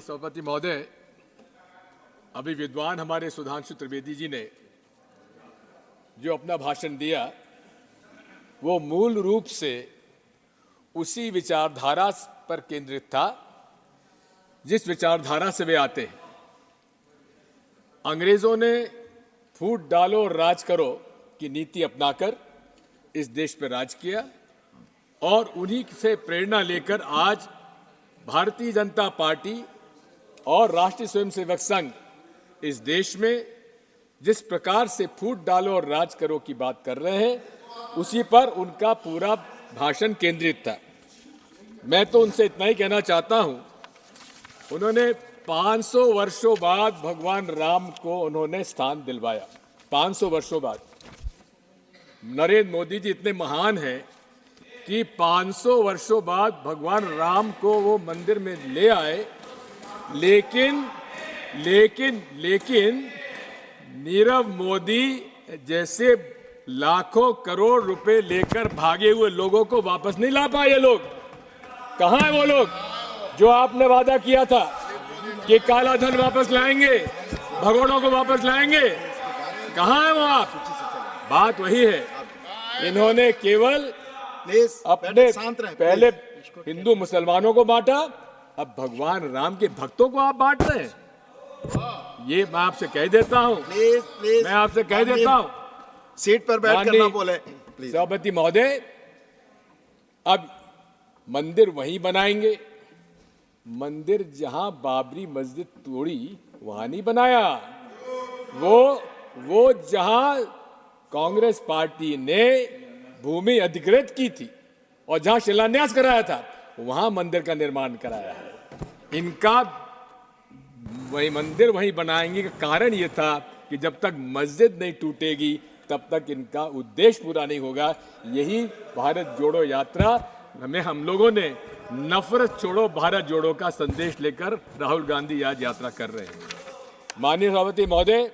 सभापति महोदय, अभी विद्वान हमारे सुधांशु त्रिवेदी जी ने जो अपना भाषण दिया वो मूल रूप से उसी विचारधारा पर केंद्रित था जिस विचारधारा से वे आते हैं। अंग्रेजों ने फूट डालो और राज करो की नीति अपनाकर इस देश पर राज किया और उन्हीं से प्रेरणा लेकर आज भारतीय जनता पार्टी और राष्ट्रीय स्वयंसेवक संघ इस देश में जिस प्रकार से फूट डालो और राज करो की बात कर रहे हैं उसी पर उनका पूरा भाषण केंद्रित था। मैं तो उनसे इतना ही कहना चाहता हूं, उन्होंने 500 वर्षों बाद भगवान राम को उन्होंने स्थान दिलवाया। 500 वर्षों बाद नरेंद्र मोदी जी इतने महान हैं कि 500 वर्षों बाद भगवान राम को वो मंदिर में ले आए, लेकिन नीरव मोदी जैसे लाखों करोड़ रुपए लेकर भागे हुए लोगों को वापस नहीं ला पाए। ये लोग कहां हैं? वो लोग जो आपने वादा किया था कि काला धन वापस लाएंगे, भगोड़ों को वापस लाएंगे, कहां हैं वो आप? बात वही है, इन्होंने केवल अपने पहले हिंदू मुसलमानों को बांटा, अब भगवान राम के भक्तों को आप बांट रहे हैं। ये मैं आपसे कह देता हूं, मैं आपसे कह देता हूं, सीट पर बैठ कर ना बोले। सभापति महोदय, अब मंदिर वहीं बनाएंगे, मंदिर जहां बाबरी मस्जिद तोड़ी वहां नहीं बनाया, वो जहां कांग्रेस पार्टी ने भूमि अधिकृत की थी और जहां शिलान्यास कराया था वहां मंदिर का निर्माण कराया है। इनका वही मंदिर वहीं बनाएंगे का कारण यह था कि जब तक मस्जिद नहीं टूटेगी तब तक इनका उद्देश्य पूरा नहीं होगा। यही भारत जोड़ो यात्रा हमें हम लोगों ने नफरत छोड़ो भारत जोड़ो का संदेश लेकर राहुल गांधी आज यात्रा कर रहे हैं। माननीय सभापति महोदय,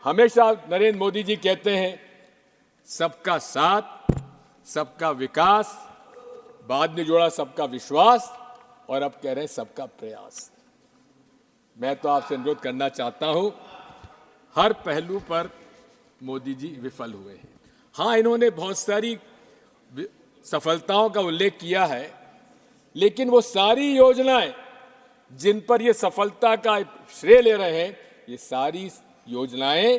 हमेशा नरेंद्र मोदी जी कहते हैं सबका साथ, सबका विकास, बाद में जोड़ा सबका विश्वास और अब कह रहे हैं सबका प्रयास। मैं तो आपसे अनुरोध करना चाहता हूं, हर पहलू पर मोदी जी विफल हुए हैं। हां, इन्होंने बहुत सारी सफलताओं का उल्लेख किया है, लेकिन वो सारी योजनाएं जिन पर ये सफलता का श्रेय ले रहे हैं, ये सारी योजनाएं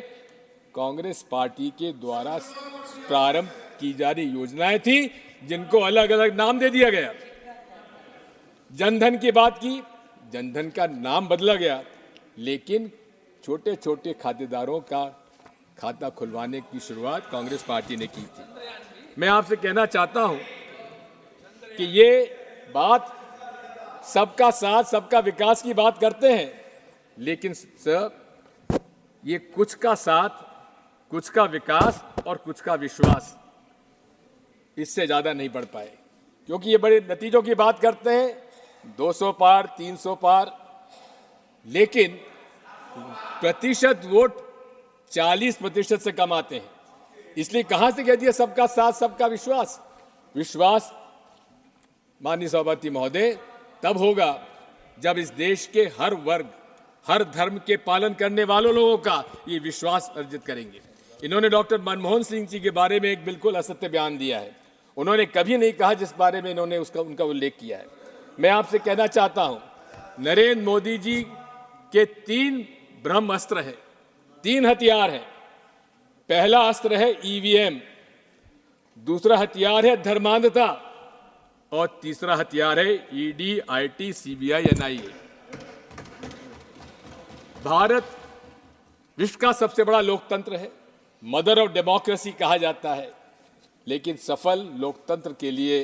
कांग्रेस पार्टी के द्वारा प्रारंभ की जा रही योजनाएं थी जिनको अलग अलग नाम दे दिया गया। जनधन की बात की, जनधन का नाम बदला गया, लेकिन छोटे छोटे खातेदारों का खाता खुलवाने की शुरुआत कांग्रेस पार्टी ने की थी। मैं आपसे कहना चाहता हूं कि ये बात सबका साथ, सबका विकास की बात करते हैं, लेकिन सर ये कुछ का साथ, कुछ का विकास और कुछ का विश्वास, इससे ज्यादा नहीं बढ़ पाए, क्योंकि ये बड़े नतीजों की बात करते हैं, 200 पार, 300 पार, लेकिन प्रतिशत वोट 40% से कम आते हैं। इसलिए कहां से कह दिया सबका साथ, सबका विश्वास? विश्वास माननीय सभापति महोदय तब होगा जब इस देश के हर वर्ग, हर धर्म के पालन करने वालों लोगों का ये विश्वास अर्जित करेंगे। इन्होंने डॉक्टर मनमोहन सिंह जी के बारे में एक बिल्कुल असत्य बयान दिया है। उन्होंने कभी नहीं कहा जिस बारे में इन्होंने उनका उल्लेख किया है। मैं आपसे कहना चाहता हूं, नरेंद्र मोदी जी के 3 ब्रह्मास्त्र हैं, 3 हथियार हैं। पहला अस्त्र है ईवीएम, दूसरा हथियार है धर्मांधता और तीसरा हथियार है ED, IT, CBI, NIA. Bharat विश्व का सबसे बड़ा लोकतंत्र है, मदर ऑफ डेमोक्रेसी कहा जाता है, लेकिन सफल लोकतंत्र के लिए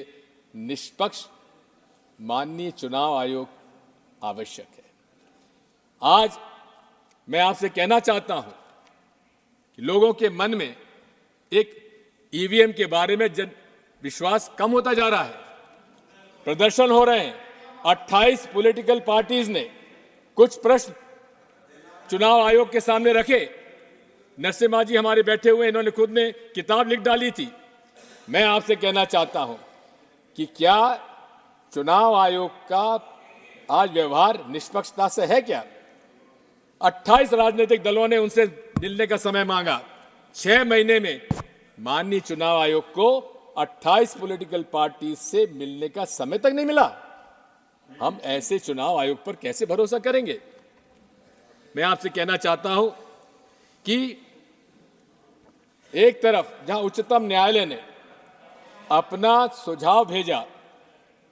निष्पक्ष माननीय चुनाव आयोग आवश्यक है। आज मैं आपसे कहना चाहता हूं कि लोगों के मन में एक ईवीएम के बारे में विश्वास कम होता जा रहा है। प्रदर्शन हो रहे हैं, 28 पॉलिटिकल पार्टीज ने कुछ प्रश्न चुनाव आयोग के सामने रखे। नरसिम्हा जी हमारे बैठे हुए, इन्होंने खुद ने किताब लिख डाली थी। मैं आपसे कहना चाहता हूं कि क्या चुनाव आयोग का आज व्यवहार निष्पक्षता से है क्या? 28 राजनीतिक दलों ने उनसे मिलने का समय मांगा। 6 महीने में माननीय चुनाव आयोग को 28 पॉलिटिकल पार्टी से मिलने का समय तक नहीं मिला। हम ऐसे चुनाव आयोग पर कैसे भरोसा करेंगे? मैं आपसे कहना चाहता हूं कि एक तरफ जहां उच्चतम न्यायालय ने अपना सुझाव भेजा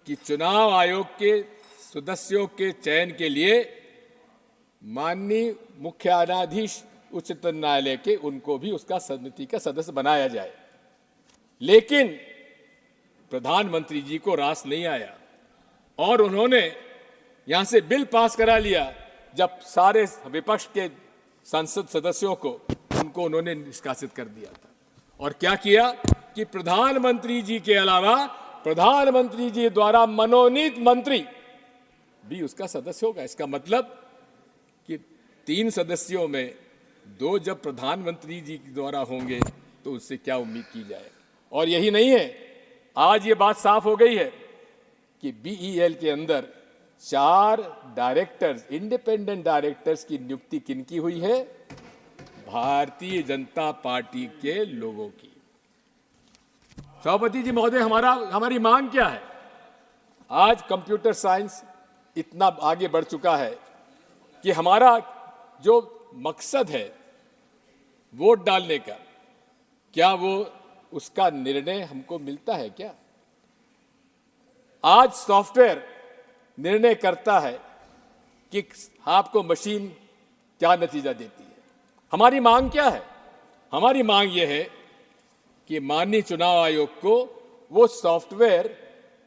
कि चुनाव आयोग के सदस्यों के चयन के लिए माननीय मुख्य न्यायाधीश उच्चतम न्यायालय के उनको भी उसका समिति का सदस्य बनाया जाए, लेकिन प्रधानमंत्री जी को रास नहीं आया और उन्होंने यहां से बिल पास करा लिया जब सारे विपक्ष के संसद सदस्यों को उनको उन्होंने निष्कासित कर दिया था। और क्या किया कि प्रधानमंत्री जी के अलावा प्रधानमंत्री जी द्वारा मनोनीत मंत्री भी उसका सदस्य होगा। इसका मतलब कि 3 सदस्यों में 2 जब प्रधानमंत्री जी द्वारा होंगे तो उससे क्या उम्मीद की जाए? और यही नहीं है, आज ये बात साफ हो गई है कि बीईएल के अंदर 4 डायरेक्टर्स, इंडिपेंडेंट डायरेक्टर्स की नियुक्ति किनकी हुई है? भारतीय जनता पार्टी के लोगों की। सभापति जी महोदय, हमारी मांग क्या है? आज कंप्यूटर साइंस इतना आगे बढ़ चुका है कि हमारा जो मकसद है वोट डालने का, क्या वो उसका निर्णय हमको मिलता है क्या? आज सॉफ्टवेयर निर्णय करता है कि आपको मशीन क्या नतीजा देती है। हमारी मांग क्या है? हमारी मांग यह है कि माननीय चुनाव आयोग को वो सॉफ्टवेयर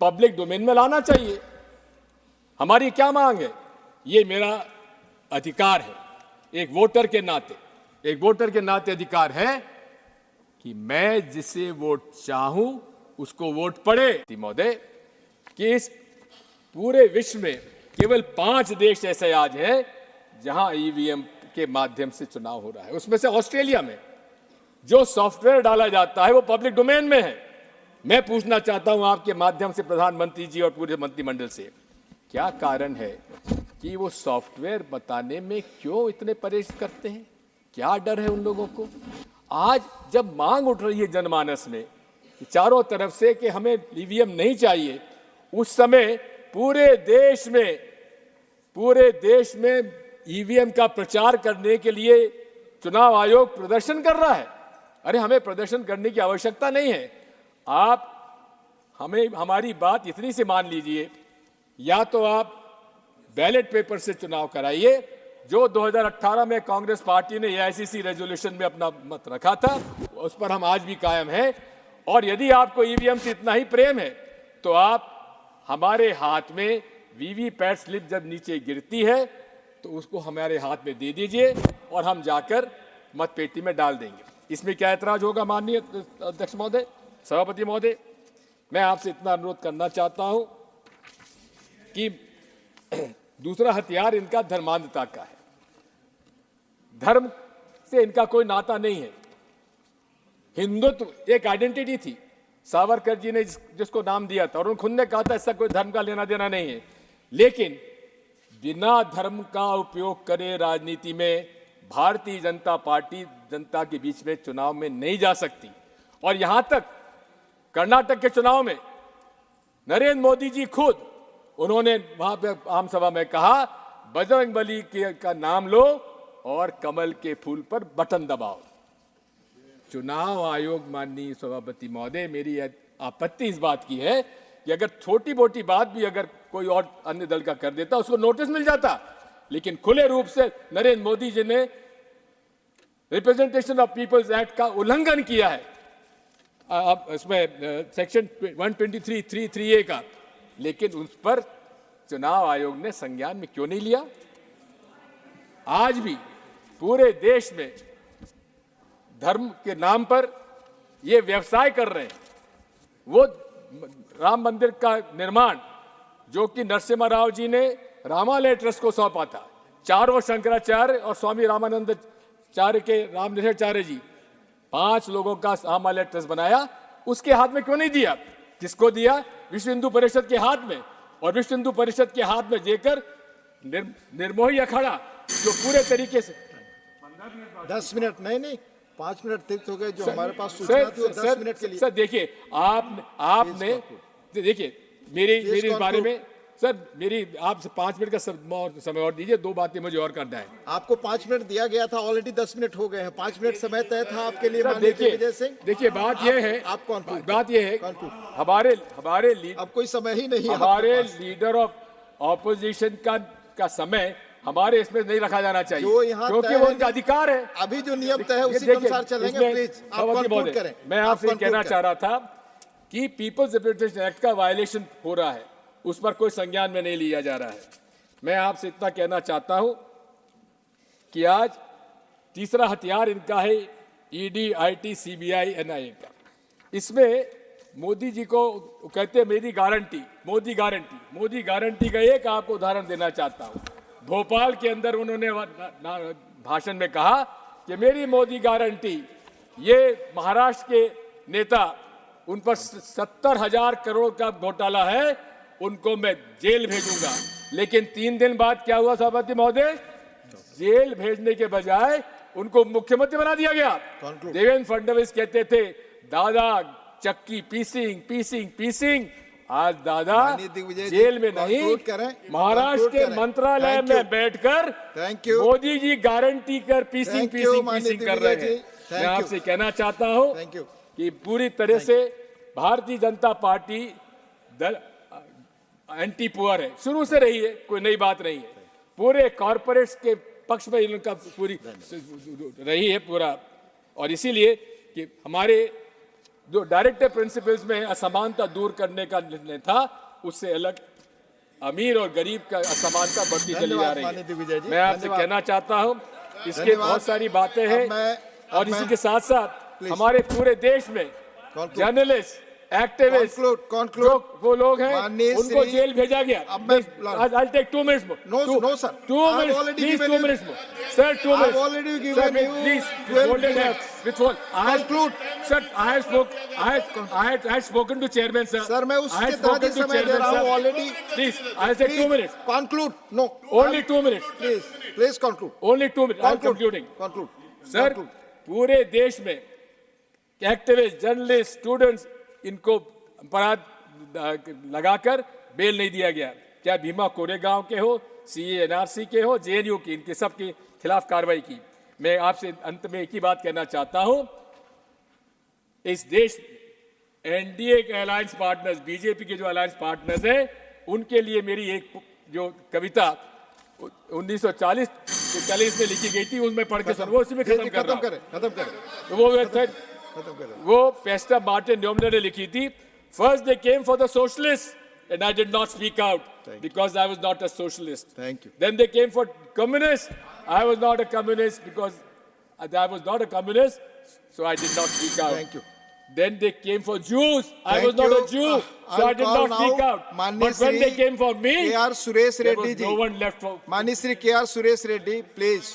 पब्लिक डोमेन में लाना चाहिए। हमारी क्या मांग है? ये मेरा अधिकार है, एक वोटर के नाते अधिकार है कि मैं जिसे वोट चाहूं उसको वोट पड़े। महोदय, कि इस पूरे विश्व में केवल 5 देश ऐसे आज हैं जहां ईवीएम के माध्यम से चुनाव हो रहा है। उसमें से ऑस्ट्रेलिया में जो सॉफ्टवेयर डाला जाता है वो पब्लिक डोमेन में है। मैं पूछना चाहता हूं आपके माध्यम से प्रधानमंत्री जी और पूरे मंत्रिमंडल से, क्या कारण है कि वो सॉफ्टवेयर बताने में क्यों इतने परहेज करते हैं? क्या डर है उन लोगों को? आज जब मांग उठ रही है जनमानस में कि चारों तरफ से कि हमें ईवीएम नहीं चाहिए, उस समय पूरे देश में ईवीएम का प्रचार करने के लिए चुनाव आयोग प्रदर्शन कर रहा है। अरे, हमें प्रदर्शन करने की आवश्यकता नहीं है। आप हमारी बात इतनी सी मान लीजिए, या तो आप बैलेट पेपर से चुनाव कराइए, जो 2018 में कांग्रेस पार्टी ने एआईसीसी रेजोल्यूशन में अपना मत रखा था, उस पर हम आज भी कायम हैं। और यदि आपको ईवीएम से इतना ही प्रेम है तो आप हमारे हाथ में वीवीपैट स्लिप जब नीचे गिरती है तो उसको हमारे हाथ में दे दीजिए और हम जाकर मतपेटी में डाल देंगे। इसमें क्या ऐतराज होगा? माननीय अध्यक्ष महोदय, सभापति महोदय, मैं आपसे इतना अनुरोध करना चाहता हूं कि दूसरा हथियार इनका धर्मांधता का है। धर्म से इनका कोई नाता नहीं है। हिंदुत्व एक आइडेंटिटी थी, सावरकर जी ने जिसको नाम दिया था, और उन्होंने खुद ने कहा था इसका कोई धर्म का लेना देना नहीं है। लेकिन बिना धर्म का उपयोग करे राजनीति में भारतीय जनता पार्टी जनता के बीच में चुनाव में नहीं जा सकती। और यहां तक कर्नाटक के चुनाव में नरेंद्र मोदी जी खुद उन्होंने वहां पे आम सभा में कहा, बजरंगबली का नाम लो और कमल के फूल पर बटन दबाओ। चुनाव आयोग, माननीय सभापति महोदय, मेरी आपत्ति इस बात की है कि अगर छोटी मोटी बात भी अगर कोई और अन्य दल का कर देता उसको नोटिस मिल जाता, लेकिन खुले रूप से नरेंद्र मोदी जी ने रिप्रेजेंटेशन ऑफ पीपल्स एक्ट का उल्लंघन किया है, अब इसमें सेक्शन 123(3)(3)(a) का, लेकिन उस पर चुनाव आयोग ने संज्ञान में क्यों नहीं लिया? आज भी पूरे देश में धर्म के नाम पर ये व्यवसाय कर रहे हैं। वो राम मंदिर का निर्माण जो कि नरसिम्हा राव जी ने रामालय ट्रस्ट को सौंपा था, चारों शंकराचार्य और स्वामी रामानंदाचार्य के रामनिषाचार्य जी, 5 लोगों का रामालय ट्रस्ट बनाया, उसके हाथ में क्यों नहीं दिया? किसको दिया? विश्व हिंदू परिषद के हाथ में। और विश्व हिंदू परिषद के हाथ में देकर निर्मोही अखाड़ा जो पूरे तरीके से 10 मिनट नहीं 5 मिनट अतिरिक्त हो गए जो हमारे पास सूचना थी वो 10 मिनट के लिए। सर देखिए आपने देखिए मेरे इस बारे में सर मेरी आप 5 मिनट का समय और दीजिए, 2 बातें मुझे और करना है। आपको 5 मिनट दिया गया था, ऑलरेडी 10 मिनट हो गए हैं। 5 मिनट समय तय था आपके लिए। देखिए बात यह है, बात यह है हमारे अब कोई समय ही नहीं है। हमारे लीडर ऑफ ऑपोजिशन का समय हमारे इसमें नहीं रखा जाना चाहिए, क्योंकि वो उनका अधिकार है। अभी जो नियम तय है उसी के अनुसार चलेंगे। प्लीज आप कंक्लूड करें। मैं आपसे कहना चाह रहा था कि पीपल्स रिप्रेजेंटेशन एक्ट का वायलेशन हो रहा है, उस पर कोई संज्ञान में नहीं लिया जा रहा है। मैं आपसे इतना कहना चाहता हूं कि आज तीसरा हथियार इनका है ईडी, आईटी, सीबीआई, एनआईए का। इसमें मोदी जी को कहते हैं मेरी गारंटी, मोदी गारंटी का एक आपको उदाहरण देना चाहता हूं। भोपाल के अंदर उन्होंने भाषण में कहा कि मेरी मोदी गारंटी, ये महाराष्ट्र के नेता, उन पर 70,000 करोड़ का घोटाला है, उनको मैं जेल भेजूंगा। लेकिन 3 दिन बाद क्या हुआ सभापति महोदय? जेल भेजने के बजाय उनको मुख्यमंत्री बना दिया गया। देवेंद्र फडणवीस कहते थे दादा चक्की पीसिंग, आज दादा जेल में नहीं, महाराष्ट्र के मंत्रालय में बैठकर मोदी जी गारंटी कर पीसिंग कर रहे हैं। मैं आपसे कहना चाहता हूं कि पूरी तरह से Bharatiya Janata party anti poor है, शुरू से रही है, कोई नई बात नहीं है। पूरे कॉर्पोरेट्स के पक्ष में इनका पूरी रही है पूरा। और इसीलिए कि हमारे जो डायरेक्टिव प्रिंसिपल्स में असमानता दूर करने का निर्णय था, उससे अलग अमीर और गरीब का असमानता बढ़ती चली जा रही है। मैं आपसे कहना चाहता हूं इसके बहुत सारी बातें हैं। और इसी के साथ साथ हमारे पूरे देश में जर्नलिस्ट, एक्टिविस्ट, जो वो लोग हैं उनको जेल भेजा गया। I'll take 2 minutes more. No, sir. 2 minutes. Please 2 minutes more. Sir, 2 minutes. I've already given you please 12 minutes. With what? Sir, I had spoken to chairman, sir. Sir, मैं उसके तहत ही समय दे रहा हूँ already. Please, I'll take 2 minutes. Conclude. No. Only 2 minutes. Please conclude. Only 2 minutes. I'm concluding. Conclude. Sir, पूरे देश में activist, journalist, students, इनको अपराध लगाकर बेल नहीं दिया गया। क्या भीमा कोरेगांव के हो, सीए एनआरसी के हो, जेएनयू की, इनके सब के खिलाफ कार्रवाई की। मैं आपसे अंत में एक ही बात कहना चाहता हूं, इस देश एनडीए के अलायंस पार्टनर्स, बीजेपी के जो अलायंस पार्टनर्स हैं, उनके लिए मेरी एक जो कविता 1940 में लिखी गई थी, उसमें पढ़ के सर वो उसी में खत्म करें। वो पेस्टर मार्टिन न्यूमन ने लिखी थी, first they came for the socialist and I did not speak out because I was not a socialist. Thank you. Then they came for communists. I was not a communist because I was not a communist, so I did not speak out. Thank you. Then they came for Jews. I was not a Jew, so I did not speak out. But when they came for me, K.R. Suresh Reddy there was no one left for. Mani Shri K.R. Suresh Reddy, please.